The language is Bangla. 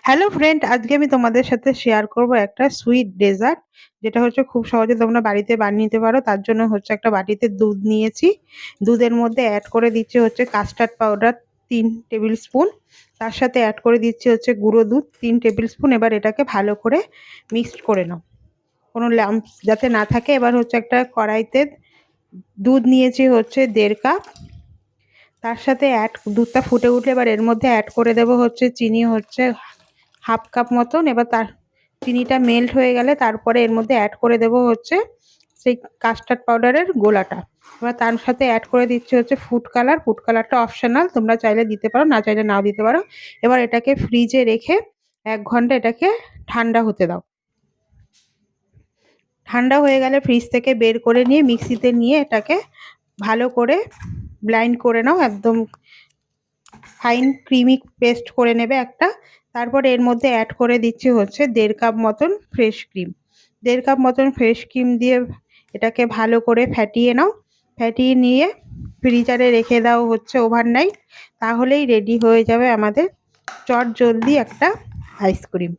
হ্যালো ফ্রেন্ড, আজকে আমি তোমাদের সাথে শেয়ার করব একটা সুইট ডেজার্ট, যেটা হচ্ছে খুব সহজে তোমরা বাড়িতে বানিয়ে নিতে পারো। তার জন্য হচ্ছে একটা বাটিতে দুধ নিয়েছি। দুধের মধ্যে অ্যাড করে দিচ্ছি হচ্ছে কাস্টার্ড পাউডার 3 টেবিল স্পুন। তার সাথে অ্যাড করে দিচ্ছি হচ্ছে গুঁড়ো দুধ 3 টেবিল স্পুন। এবার এটাকে ভালো করে মিক্সড করে নাও, কোনো লাম্পস যাতে না থাকে। এবার হচ্ছে একটা কড়াইতে দুধ নিয়েছি হচ্ছে 1.5 কাপ। তার সাথে দুধটা ফুটে উঠলে এবার এর মধ্যে অ্যাড করে দেবো হচ্ছে চিনি হচ্ছে 1/2 কাপ মতন। এবার তার চিনিটা মেল্ট হয়ে গেলে তারপরে এর মধ্যে অ্যাড করে দেবো হচ্ছে সেই কাস্টার্ড পাউডারের গোলাটা। এবার তার সাথে অ্যাড করে দিচ্ছি হচ্ছে ফুড কালার। ফুড কালারটা অপশনাল, তোমরা চাইলে দিতে পারো, না চাইলে নাও দিতে পারো। এবার এটাকে ফ্রিজে রেখে 1 ঘন্টা এটাকে ঠান্ডা হতে দাও। ঠান্ডা হয়ে গেলে ফ্রিজ থেকে বের করে নিয়ে মিক্সিতে নিয়ে এটাকে ভালো করে ব্লাইন্ড করে নাও, একদম ফাইন ক্রিমি পেস্ট করে নেবে একটা। তারপর এর মধ্যে অ্যাড করে দিচ্ছি হচ্ছে 1.5 কাপ মতন ফ্রেশ ক্রিম। 1.5 কাপ মতন ফ্রেশ ক্রিম দিয়ে এটাকে ভালো করে ফ্যাটিয়ে নাও। ফ্যাটিয়ে নিয়ে ফ্রিজারে রেখে দাও হচ্ছে ওভারনাইট। তাহলেই রেডি হয়ে যাবে আমাদের চটজলদি একটা আইসক্রিম।